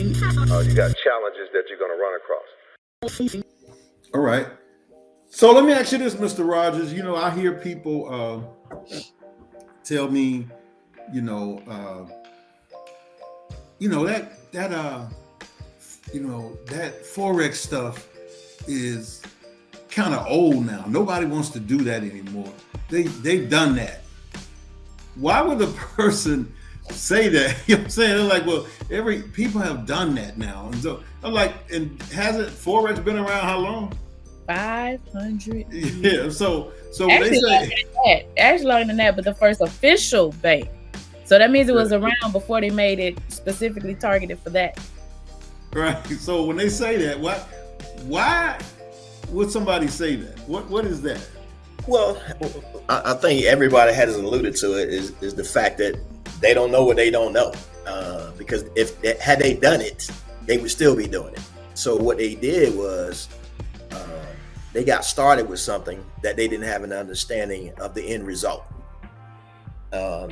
You got challenges that you're going to run across. All right. So let me ask you this, Mr. Rogers. You know, I hear people tell me, you know, that Forex stuff is kind of old now. Nobody wants to do that anymore. They've done that. Why would a person say that? You know what I'm saying? They're like, well, people have done that now. And so I'm like, and hasn't Forex been around how long? 500 years. Yeah. So actually, they say actually longer than that, but the first official bank. So that means it was around before they made it specifically targeted for that. Right. So when they say that, why would somebody say that? What is that? Well, I think everybody has alluded to it is the fact that they don't know what they don't know. Because had they done it, they would still be doing it. So what they did was they got started with something that they didn't have an understanding of the end result.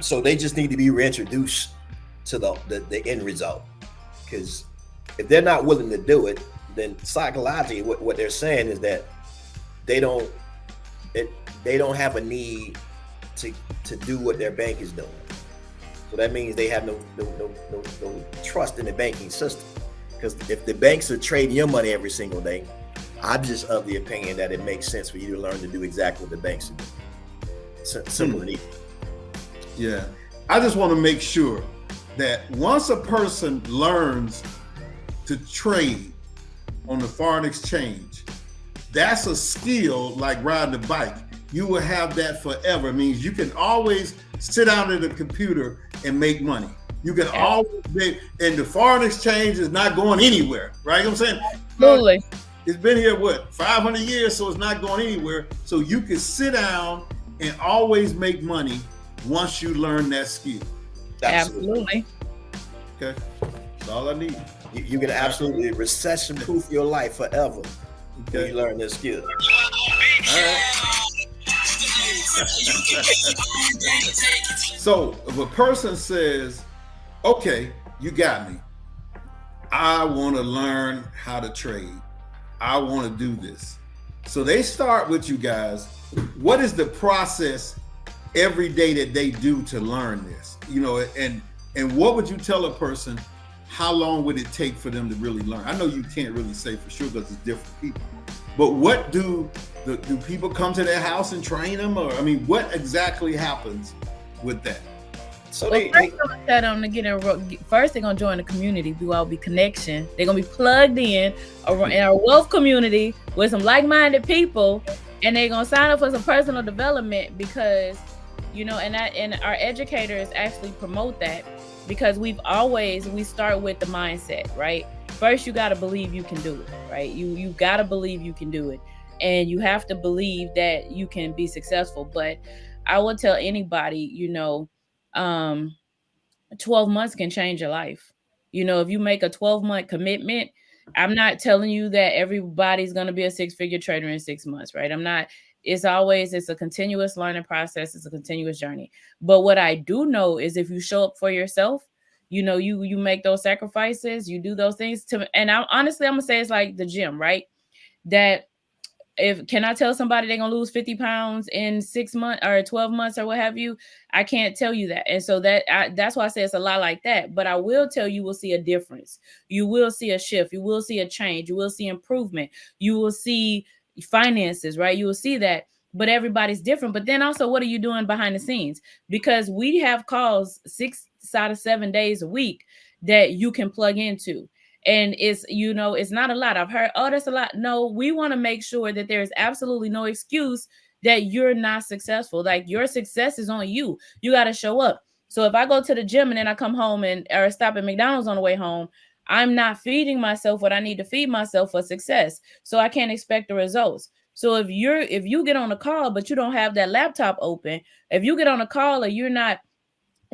So they just need to be reintroduced to the end result. Because if they're not willing to do it, then psychologically what they're saying is that they don't have a need to do what their bank is doing. So that means they have no trust in the banking system. Because if the banks are trading your money every single day, I'm just of the opinion that it makes sense for you to learn to do exactly what the banks are doing. Simple and easy. Yeah. I just want to make sure that once a person learns to trade on the foreign exchange, that's a skill like riding a bike. You will have that forever. It means you can always sit down at a computer and make money. You can always and the foreign exchange is not going anywhere, right? You know what I'm saying? Absolutely. It's been here, 500 years, so it's not going anywhere. So you can sit down and always make money once you learn that skill. Absolutely. Okay, that's all I need. You can absolutely recession-proof your life forever when you learn this skill. All right. So if a person says, okay, you got me. I want to learn how to trade. I want to do this. So they start with you guys. What is the process every day that they do to learn this? You know, and what would you tell a person? How long would it take for them to really learn? I know you can't really say for sure because it's different people. But what do people come to their house and train them? Or I mean, what exactly happens with that? So first, I'm gonna tell them to get in. First, they're gonna join the community. We all be connection. They're gonna be plugged in our wealth community with some like-minded people, and they're gonna sign up for some personal development because, you know, and our educators actually promote that because we start with the mindset, right? First, you got to believe you can do it, right? You got to believe you can do it, and you have to believe that you can be successful. But I would tell anybody, you know, 12 months can change your life. You know, if you make a 12-month commitment, I'm not telling you that everybody's going to be a 6-figure trader in 6 months, right? It's a continuous learning process. It's a continuous journey. But what I do know is if you show up for yourself, you know, you make those sacrifices, you do those things and I'm going to say it's like the gym, right? That can I tell somebody they're going to lose 50 pounds in 6 months or 12 months or what have you? I can't tell you that. And so that's why I say it's a lot like that. But I will tell you will see a difference. You will see a shift. You will see a change. You will see improvement. You will see finances, right? You will see that. But everybody's different. But then also, what are you doing behind the scenes? Because we have calls 6 out of 7 days a week that you can plug into. And it's, you know, it's not a lot. I've heard, oh, that's a lot. No, we want to make sure that there's absolutely no excuse that you're not successful. Like your success is on you. You got to show up. So if I go to the gym and then I come home or stop at McDonald's on the way home, I'm not feeding myself what I need to feed myself for success. So I can't expect the results. So if you get on a call, but you don't have that laptop open, if you get on a call or you're not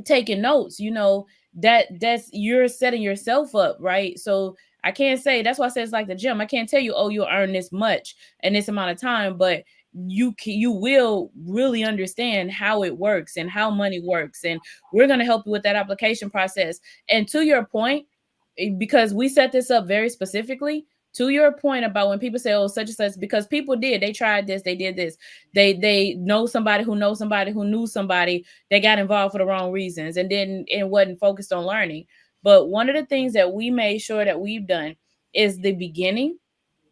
taking notes, you know, that's you're setting yourself up, right? So I can't say, that's why I say it's like the gym. I can't tell you, oh, you'll earn this much and this amount of time, but you will really understand how it works and how money works. And we're going to help you with that application process. And to your point, because we set this up very specifically. To your point about when people say, oh, such and such, because people they tried this, they did this, they know somebody who knows somebody who knew somebody, they got involved for the wrong reasons and then it wasn't focused on learning. But one of the things that we made sure that we've done is the beginning,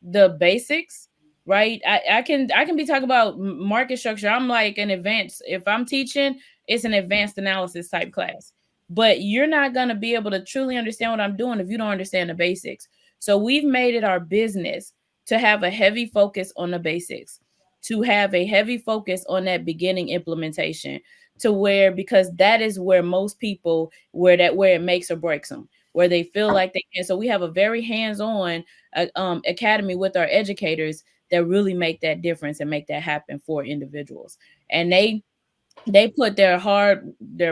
the basics, right? I can be talking about market structure. I'm like an advanced, if I'm teaching, it's an advanced analysis type class. But you're not going to be able to truly understand what I'm doing if you don't understand the basics. So we've made it our business to have a heavy focus on the basics, to have a heavy focus on that beginning implementation, to where, because that is where most people, where it makes or breaks them, where they feel like they can. So we have a very hands-on academy with our educators that really make that difference and make that happen for individuals. And they put their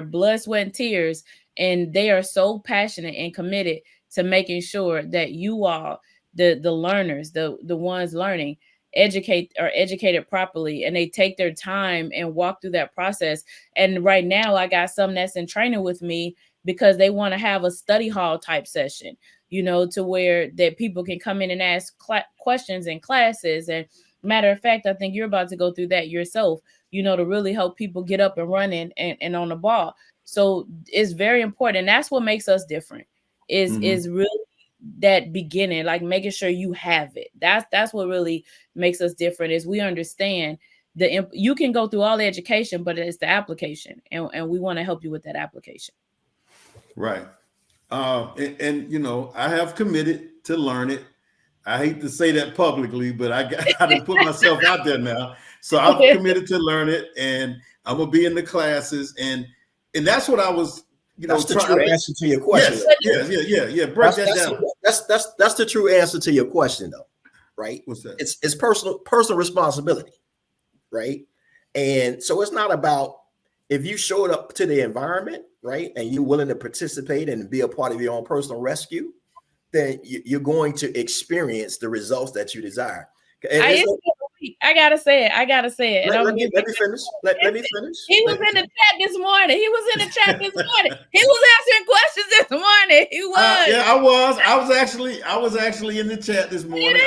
blood, sweat, and tears, and they are so passionate and committed to making sure that you all, the learners, the ones learning, are educated properly, and they take their time and walk through that process. And right now I got some that's in training with me because they want to have a study hall type session, to where that people can come in and ask questions in classes. And matter of fact, I think you're about to go through that yourself, to really help people get up and running and on the ball. So it's very important. And that's what makes us different is really that beginning, like making sure you have it. That's what really makes us different, is we understand you can go through all the education, but it's the application. And we want to help you with that application. Right. And I have committed to learn it. I hate to say that publicly, but I got to put myself out there now. So I've committed to learn it, and I'm gonna be in the classes, and that's what I was, that's the true answer to your question. Yeah. Break that down. That's the true answer to your question, though, right? What's that? It's personal responsibility, right? And so it's not about if you showed up to the environment, right, and you're willing to participate and be a part of your own personal rescue, then you're going to experience the results that you desire. I gotta say it. Let me finish. Let me finish. He was in the chat this morning. He was answering questions this morning. He was. Yeah, I was. I was actually in the chat this morning.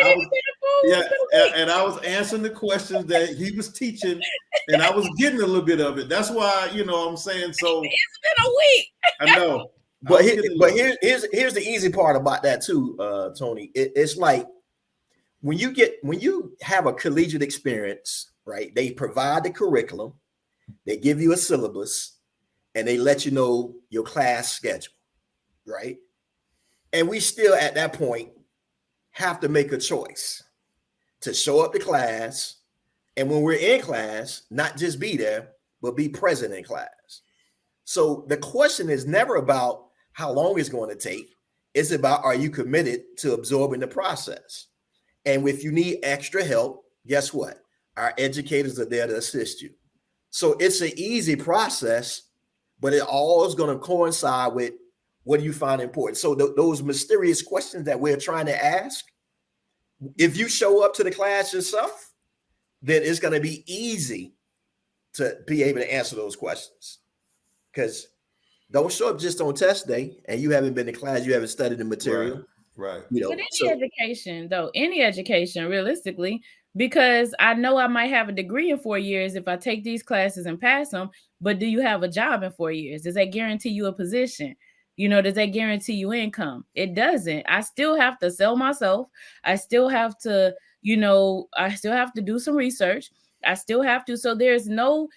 And I was answering the questions that he was teaching, and I was getting a little bit of it. That's why, I'm saying. So it's been a week. I know. But here's the easy part about that too, Tony. It's like when you have a collegiate experience, right? They provide the curriculum, they give you a syllabus, and they let you know your class schedule, right? And we still at that point have to make a choice to show up to class, and when we're in class, not just be there, but be present in class. So the question is never about how long it's going to take. It's about, are you committed to absorbing the process? And if you need extra help, guess what? Our educators are there to assist you. So it's an easy process, but it all is going to coincide with what do you find important. So those mysterious questions that we're trying to ask, if you show up to the class yourself, then it's going to be easy to be able to answer those questions. Because don't show up just on test day and you haven't been to class, you haven't studied the material. Right. But any education, realistically, because I know I might have a degree in 4 years if I take these classes and pass them, but do you have a job in 4 years? Does that guarantee you a position? Does that guarantee you income? It doesn't. I still have to sell myself. I still have to, do some research. I still have to. So there's no,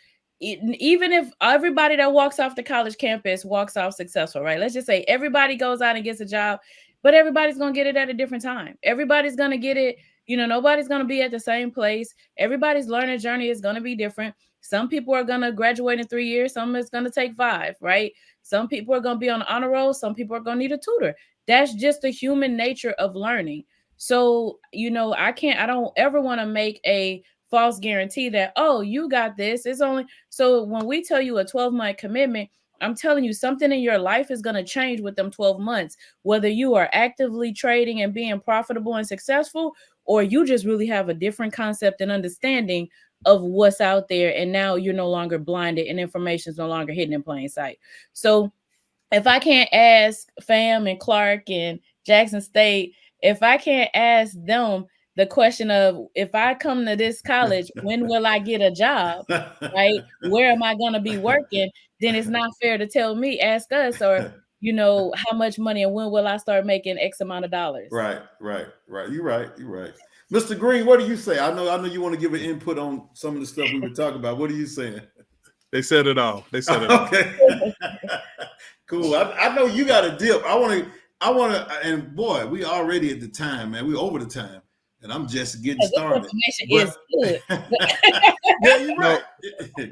even if everybody that walks off the college campus walks off successful, right? Let's just say everybody goes out and gets a job, but everybody's going to get it at a different time. Everybody's going to get it. Nobody's going to be at the same place. Everybody's learning journey is going to be different. Some people are going to graduate in 3 years. Some is going to take 5, right? Some people are going to be on the honor roll. Some people are going to need a tutor. That's just the human nature of learning. So, I don't ever want to make a false guarantee that, oh, you got this. It's only, so when we tell you a 12-month commitment, I'm telling you something in your life is going to change with them 12 months, whether you are actively trading and being profitable and successful, or you just really have a different concept and understanding of what's out there. And now you're no longer blinded and information is no longer hidden in plain sight. So if I can't ask Fam and Clark and Jackson State, if I can't ask them the question of, if I come to this college, when will I get a job? Right? Where am I going to be working? Then it's not fair to tell me, ask us, or, you know, how much money and when will I start making X amount of dollars? Right. You're right. Mr. Green, what do you say? I know you want to give an input on some of the stuff we were talking about. What are you saying? They said it all. Okay. Cool. I know you got a dip. I want to, and boy, we already at the time, man. We over the time, and I'm just getting started. Information is good. Yeah, you're right.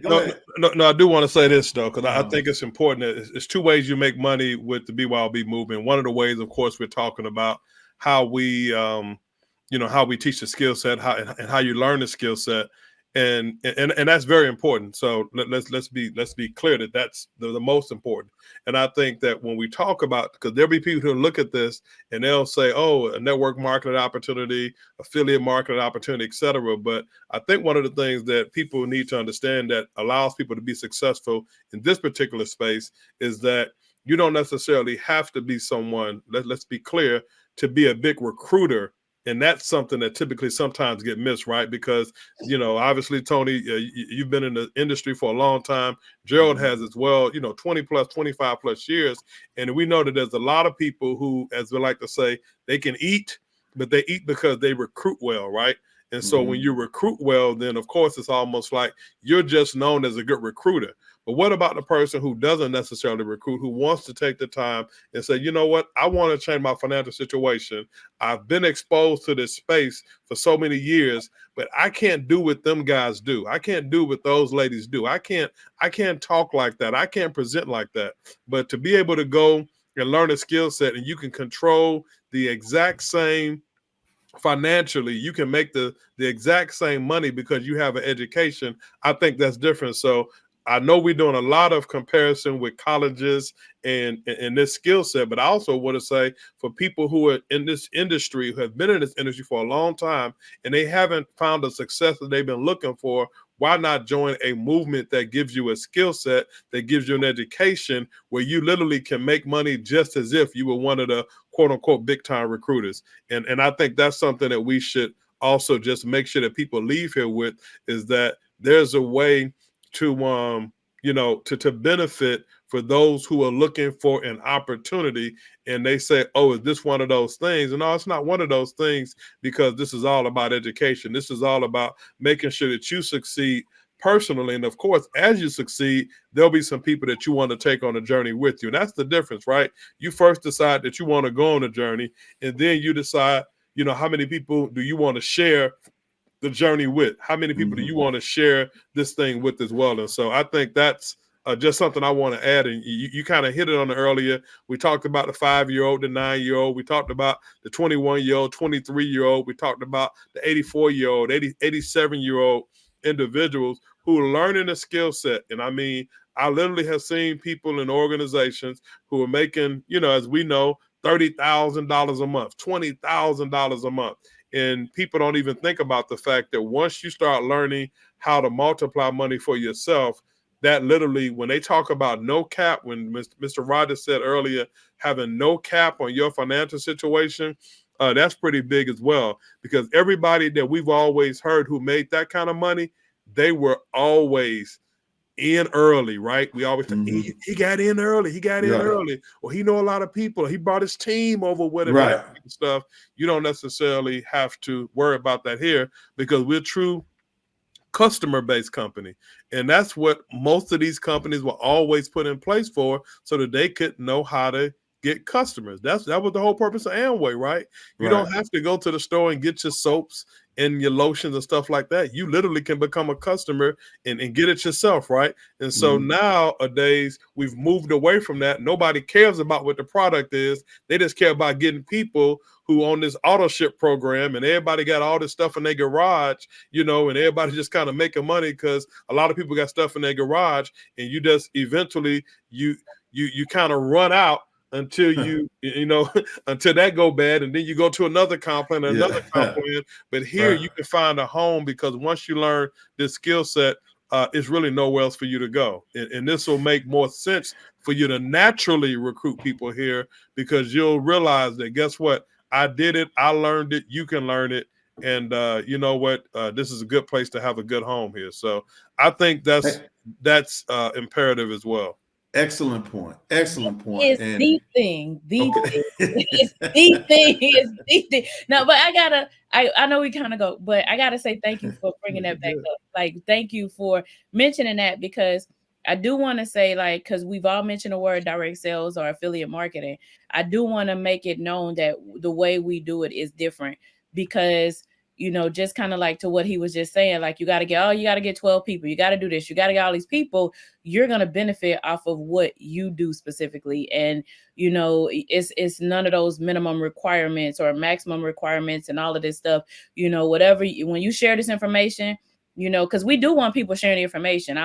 Go ahead. No, I do want to say this though, because I think it's important. It's two ways you make money with the BYOB movement. One of the ways, of course, we're talking about how we, how we teach the skill set, and how you learn the skill set. And that's very important. So let's be clear that that's the most important. And I think that when we talk about, because there'll be people who look at this and they'll say, oh, a network marketing opportunity, affiliate marketing opportunity, etc. But I think one of the things that people need to understand that allows people to be successful in this particular space is that you don't necessarily have to be someone, let's be clear, to be a big recruiter. And that's something that typically sometimes get missed, right? Because, obviously, Tony, you've been in the industry for a long time. Gerald has as well, 20 plus, 25 plus years. And we know that there's a lot of people who, as we like to say, they can eat, but they eat because they recruit well, right? And so when you recruit well, then, of course, it's almost like you're just known as a good recruiter. But what about the person who doesn't necessarily recruit, who wants to take the time and say, you know what, I want to change my financial situation. I've been exposed to this space for so many years, but I can't do what them guys do. I can't do what those ladies do. I can't talk like that. I can't present like that. But to be able to go and learn a skill set, and you can control the exact same financially, you can make the exact same money because you have an education. I think that's different. So I know we're doing a lot of comparison with colleges and this skill set, but I also want to say for people who are in this industry, who have been in this industry for a long time, and they haven't found the success that they've been looking for, why not join a movement that gives you a skill set, that gives you an education where you literally can make money just as if you were one of the quote unquote big time recruiters. And I think that's something that we should also just make sure that people leave here with, is that there's a way to to benefit for those who are looking for an opportunity, and they say, oh, is this one of those things? And no, it's not one of those things, because this is all about education. This is all about making sure that you succeed personally. And of course, as you succeed, there'll be some people that you want to take on a journey with you. And that's the difference, right? You first decide that you want to go on a journey, and then you decide, how many people do you want to share the journey with? How many people do you want to share this thing with as well? And so I think that's just something I want to add. And you kind of hit it on it earlier. We talked about the 5-year-old, the 9-year-old. We talked about the 21-year-old, 23-year-old. We talked about the 84-year-old, 87-year-old individuals who are learning a skill set. And I mean, I literally have seen people in organizations who are making, as we know, $30,000 a month, $20,000 a month. And people don't even think about the fact that once you start learning how to multiply money for yourself, that literally, when they talk about no cap, when Mr. Rogers said earlier, having no cap on your financial situation, that's pretty big as well. Because everybody that we've always heard who made that kind of money, they were always in early, right? We always think he got in early. He got in early, or he know a lot of people. He brought his team over with him, right? And stuff. You don't necessarily have to worry about that here, because we're true customer-based company, and that's what most of these companies were always put in place for, so that they could know how to get customers. That was the whole purpose of Amway, right? You don't have to go to the store and get your soaps and your lotions and stuff like that. You literally can become a customer and get it yourself, right? And so nowadays we've moved away from that. Nobody cares about what the product is. They just care about getting people who on this auto ship program, and everybody got all this stuff in their garage, and everybody just kind of making money because a lot of people got stuff in their garage, and you just eventually you kind of run out until until that go bad, and then you go to another complaint, another complaint. But here you can find a home, because once you learn this skill set it's really nowhere else for you to go. And this will make more sense for you to naturally recruit people here, because you'll realize that, guess what? I did it. I learned it. You can learn it. And you know what? This is a good place to have a good home here. So I think that's imperative as well. Excellent point. Excellent point. It's And the thing. The okay. thing. It's the thing. It's the thing. No, but I know we kind of go, but I gotta say thank you for bringing that back up. Like, thank you for mentioning that, because I do want to say, like, because we've all mentioned the word direct sales or affiliate marketing. I do want to make it known that the way we do it is different, because just kind of like to what he was just saying, like, you got to get 12 people, you got to do this, you got to get all these people. You're going to benefit off of what you do specifically. And, it's none of those minimum requirements or maximum requirements and all of this stuff, whatever, when you share this information, because we do want people sharing the information.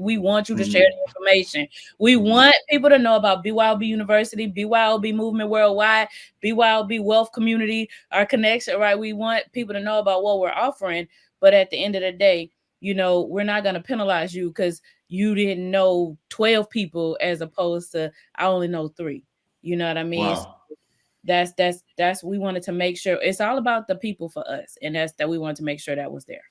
We want you to share the information. We want people to know about BYOB University, BYOB Movement Worldwide, BYOB Wealth Community, our connection, right? We want people to know about what we're offering. But at the end of the day, we're not going to penalize you because you didn't know 12 people as opposed to I only know 3. You know what I mean? Wow. That's we wanted to make sure it's all about the people for us. And that we wanted to make sure that was there.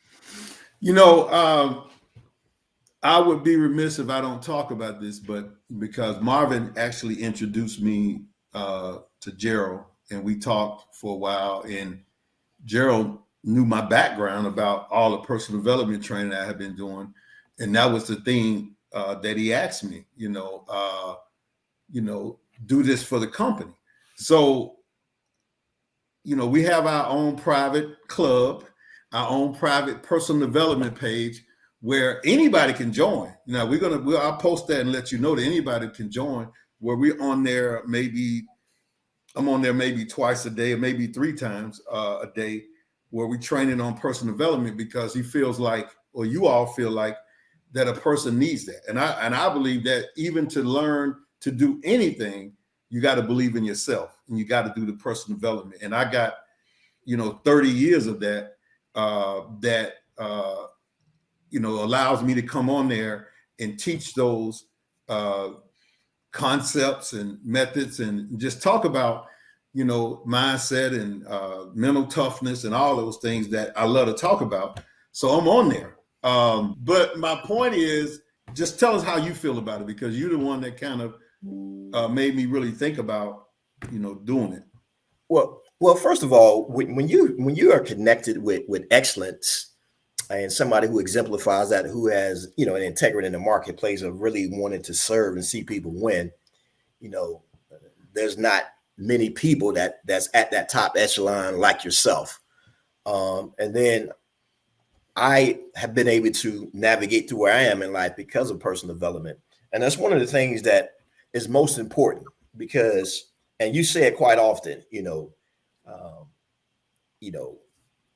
I would be remiss if I don't talk about this, but because Marvin actually introduced me to Gerald, and we talked for a while, and Gerald knew my background about all the personal development training I have been doing. And that was the thing that he asked me, do this for the company. So, we have our own private club, our own private personal development page where anybody can join. Now I'll post that and let you know that anybody can join, where we're on there. I'm on there maybe twice a day or maybe 3 times a day, where we're training on personal development, because he feels like, or you all feel like, that a person needs that. And I believe that even to learn to do anything, you got to believe in yourself, and you got to do the personal development. And I got, 30 years of that, allows me to come on there and teach those concepts and methods, and just talk about, mindset and mental toughness and all those things that I love to talk about. So I'm on there. But my point is, just tell us how you feel about it, because you're the one that kind of made me really think about, doing it. Well, first of all, when you are connected with excellence, and somebody who exemplifies that, who has, an integrity in the marketplace of really wanting to serve and see people win, there's not many people that's at that top echelon like yourself. And then I have been able to navigate to where I am in life because of personal development. And that's one of the things that is most important, because, and you say it quite often,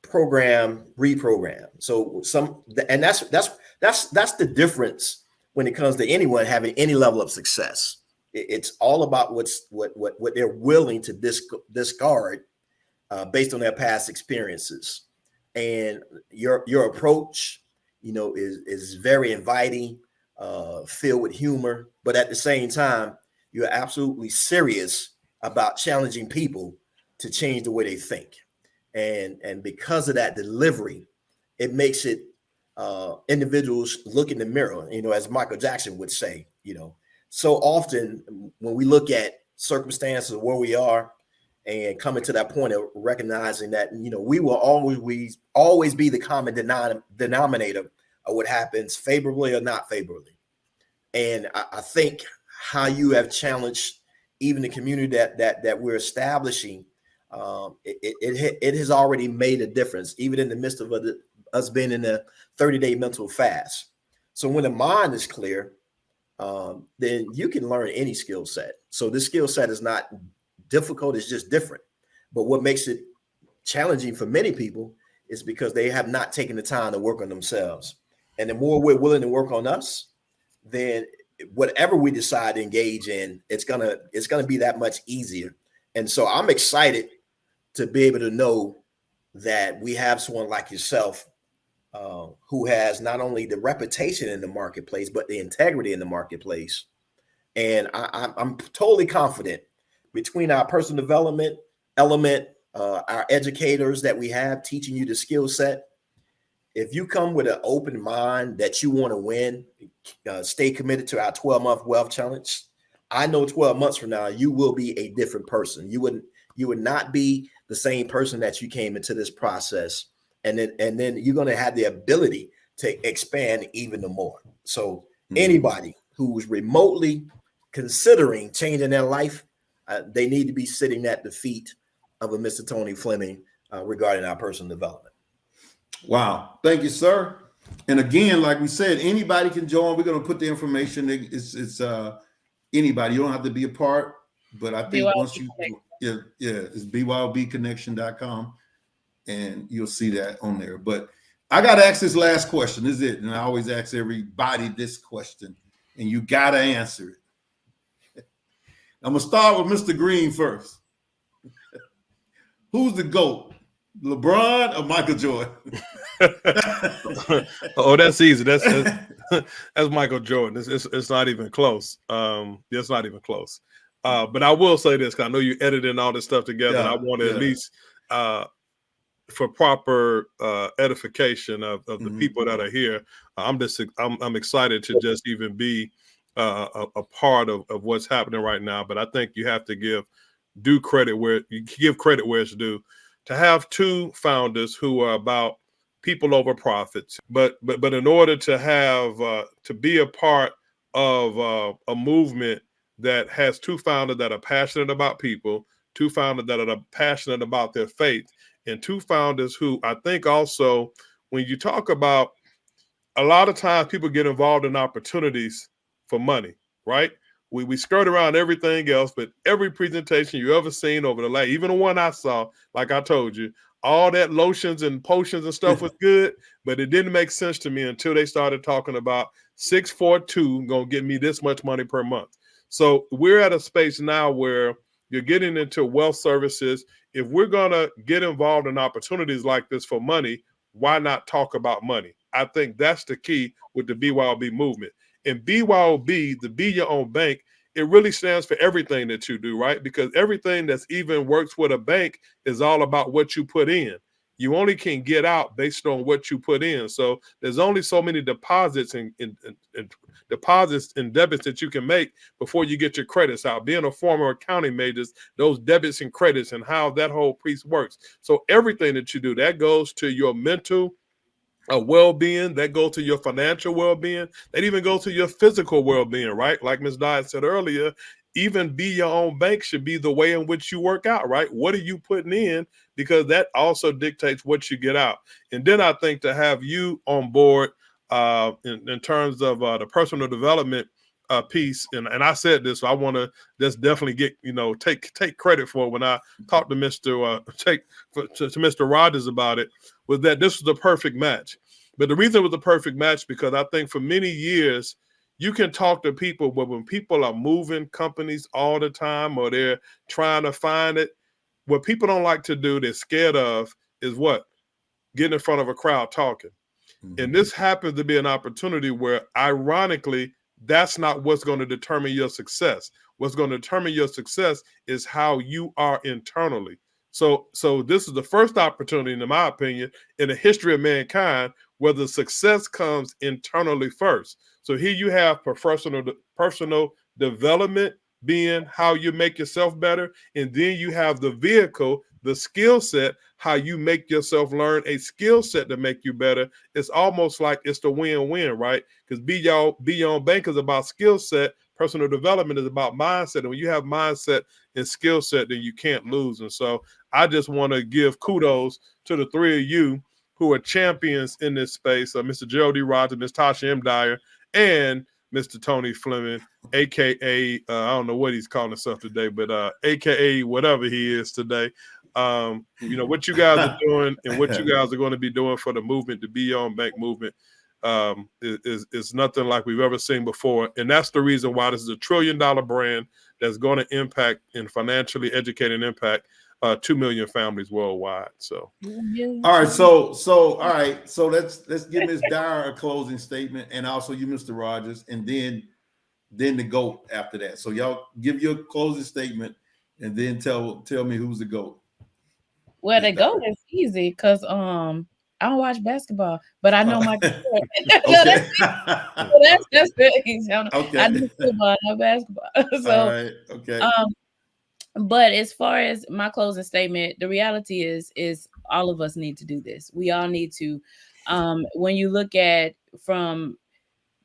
program, reprogram. So and that's the difference when it comes to anyone having any level of success. It's all about what they're willing to discard based on their past experiences. And your approach, is very inviting, filled with humor, but at the same time, you're absolutely serious about challenging people to change the way they think. And because of that delivery, it makes it individuals look in the mirror, as Michael Jackson would say, so often when we look at circumstances of where we are and coming to that point of recognizing that, we will always be the common denominator of what happens favorably or not favorably. And I think how you have challenged even the community that we're establishing, it has already made a difference, even in the midst of us being in a 30-day mental fast. So when the mind is clear, then you can learn any skill set. So this skill set is not difficult, it's just different. But what makes it challenging for many people is because they have not taken the time to work on themselves. And the more we're willing to work on us, then whatever we decide to engage in, it's gonna be that much easier. And so I'm excited to be able to know that we have someone like yourself who has not only the reputation in the marketplace, but the integrity in the marketplace. And I'm totally confident between our personal development element, our educators that we have teaching you the skill set. If you come with an open mind that you want to win, stay committed to our 12-month wealth challenge. I know 12 months from now, you will be a different person. You would not be the same person that you came into this process. And then you're going to have the ability to expand even more. So anybody who's remotely considering changing their life, they need to be sitting at the feet of a Mr. Tony Fleming regarding our personal development. Wow. Thank you, sir. And again, like we said, anybody can join. We're going to put the information. It's anybody. You don't have to be a part, but I think once you, it's bylbconnection.com, and you'll see that on there. But I got to ask this last question. This is it. And I always ask everybody this question, and you got to answer it. I'm going to start with Mr. Green first. Who's the GOAT? LeBron or Michael Jordan? Oh, that's easy. That's Michael Jordan. It's not even close. It's not even close. But I will say this, because I know you editing all this stuff together. And I want to at least for proper edification of the people that are here. I'm excited to just even be a part of what's happening right now. But I think you have to give credit where it's due. To have two founders who are about people over profits, but in order to have to be a part of a movement that has two founders that are passionate about people, two founders that are passionate about their faith, and two founders who I think also, when you talk about, a lot of times people get involved in opportunities for money, right? We skirt around everything else, but every presentation you ever seen over the last, even the one I saw, like I told you, all that lotions and potions and stuff was good, but it didn't make sense to me until they started talking about 642 gonna get me this much money per month. So we're at a space now where you're getting into wealth services. If we're gonna get involved in opportunities like this for money, why not talk about money? I think that's the key with the BYOB movement. And BYOB, the Be Your Own Bank, it really stands for everything that you do, right? Because everything that's even works with a bank is all about what you put in. You only can get out based on what you put in. So there's only so many deposits and deposits and debits that you can make before you get your credits out. Being a former accounting major, those debits and credits and how that whole piece works. So everything that you do, that goes to your mental well-being, that go to your financial well-being, that even go to your physical well-being, right? Like Ms. Dye said earlier, even Be Your Own Bank should be the way in which you work out, right? What are you putting in? Because that also dictates what you get out. And then I think to have you on board in terms of the personal development piece, and I said this, so I want to just definitely get, take credit for it. When I talked to Mr. Mr. Rogers about it, was that this was the perfect match. But the reason it was the perfect match, because I think for many years, you can talk to people, but when people are moving companies all the time or they're trying to find it, what people don't like to do, they're scared of, is what? Getting in front of a crowd talking. And this happens to be an opportunity where, ironically, that's not what's going to determine your success. What's going to determine your success is how you are internally. So this is the first opportunity, in my opinion, in the history of mankind, where the success comes internally first. So here you have personal development being how you make yourself better. And then you have the vehicle, the skill set, how you make yourself learn a skill set to make you better. It's almost like it's the win-win, right? Because Be Your Own Bank is about skill set. Personal development is about mindset. And when you have mindset and skill set, then you can't lose. And so I just want to give kudos to the three of you who are champions in this space, Mr. Gerald D. Rogers, Ms. Tasha M. Dyer, and Mr. Tony Fleming, a.k.a. I don't know what he's calling himself today, but a.k.a. whatever he is today. What you guys are doing and what you guys are going to be doing for the movement, the Be Your Own Bank movement, is nothing like we've ever seen before. And that's the reason why this is $1 trillion brand that's going to impact and financially educate and impact 2 million families worldwide. So, all right. So let's give Ms. Dyer a closing statement, and also you, Mr. Rogers, and then the GOAT after that. So y'all give your closing statement, and then tell me who's the GOAT. Well, the GOAT is easy because I don't watch basketball, but I know my okay. that's the easy. Okay. I do football, not basketball. So all right. Okay. But as far as my closing statement, the reality is all of us need to do this. We all need to. When you look at from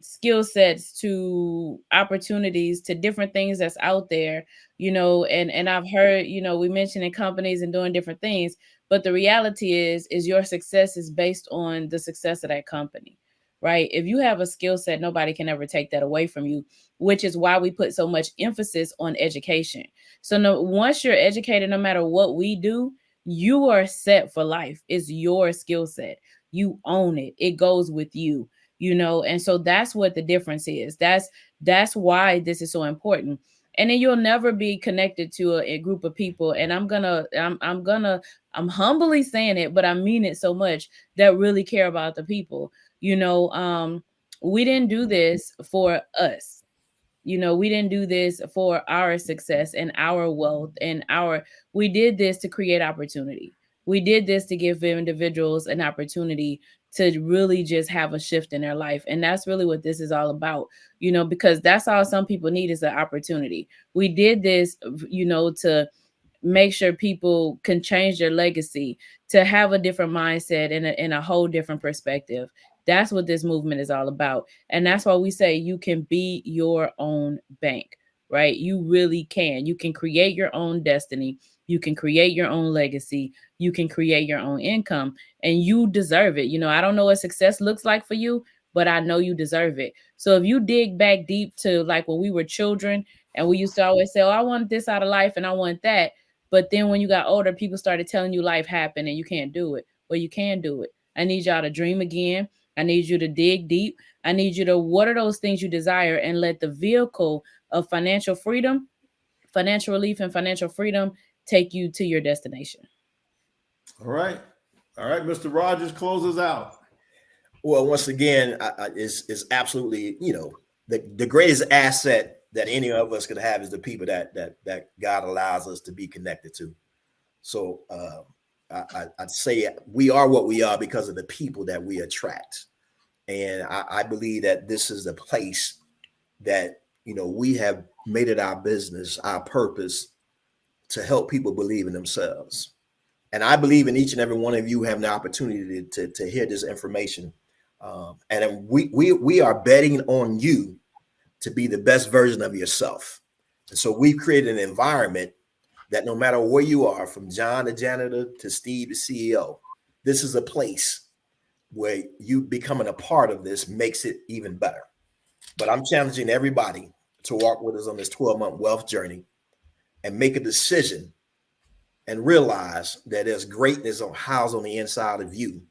skill sets to opportunities to different things that's out there, and I've heard, we mentioning companies and doing different things, but the reality is your success is based on the success of that company, right? If you have a skill set, nobody can ever take that away from you, which is why we put so much emphasis on education. So once you're educated, no matter what we do, you are set for life. It's your skill set. You own it. It goes with you. And so that's what the difference is. That's why this is so important. And then you'll never be connected to a group of people. And I'm humbly saying it, but I mean it so much, that really care about the people. We didn't do this for us. We didn't do this for our success and our wealth and we did this to create opportunity. We did this to give individuals an opportunity to really just have a shift in their life. And that's really what this is all about, because that's all some people need is an opportunity. We did this, to make sure people can change their legacy, to have a different mindset and a whole different perspective. That's what this movement is all about. And that's why we say you can be your own bank, right? You really can. You can create your own destiny. You can create your own legacy. You can create your own income, and you deserve it. I don't know what success looks like for you, but I know you deserve it. So if you dig back deep to like when we were children and we used to always say, oh, I want this out of life and I want that. But then when you got older, people started telling you life happened and you can't do it. Well, you can do it. I need y'all to dream again. I need you to dig deep. I need you to, what are those things you desire, and let the vehicle of financial freedom, financial relief, and financial freedom take you to your destination. All right. Mr. Rogers, close us out. Well, once again, it's absolutely, the greatest asset that any of us could have is the people that God allows us to be connected to. So I'd say we are what we are because of the people that we attract. And I believe that this is the place that, we have made it our business, our purpose to help people believe in themselves. And I believe in each and every one of you having the opportunity to hear this information. And we are betting on you to be the best version of yourself. And so we've created an environment that no matter where you are, from John the janitor to Steve the CEO, this is a place where you becoming a part of this makes it even better. But I'm challenging everybody to walk with us on this 12-month wealth journey and make a decision and realize that there's greatness housed on the inside of you.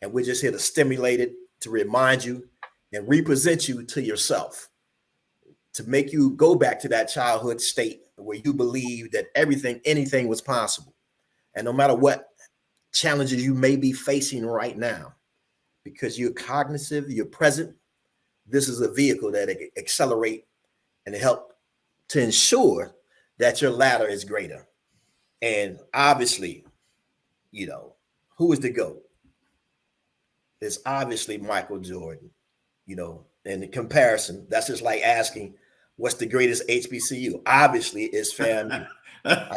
And we're just here to stimulate it, to remind you and represent you to yourself, to make you go back to that childhood state where you believe that anything was possible. And no matter what challenges you may be facing right now, because you're cognitive, you're present, this is a vehicle that accelerate and help to ensure that your ladder is greater. And obviously, who is the GOAT? It's obviously Michael Jordan. In the comparison, that's just like asking, what's the greatest HBCU? Obviously, it's FAMU.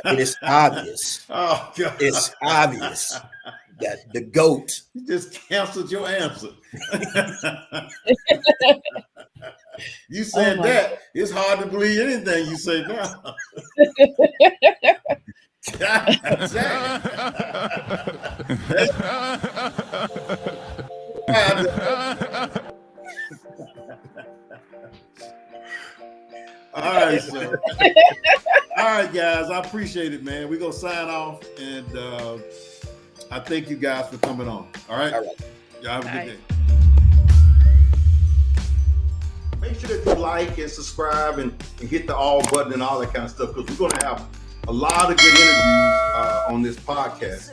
It's obvious. Oh, God. It's obvious that the GOAT. You just canceled your answer. You said that. It's hard to believe anything you say now. God dang. All right, so. All right, guys. I appreciate it, man. We're gonna sign off, and I thank you guys for coming on. All right. Y'all have a good day. Make sure that you like and subscribe and hit the all button and all that kind of stuff, because we're gonna have a lot of good interviews on this podcast.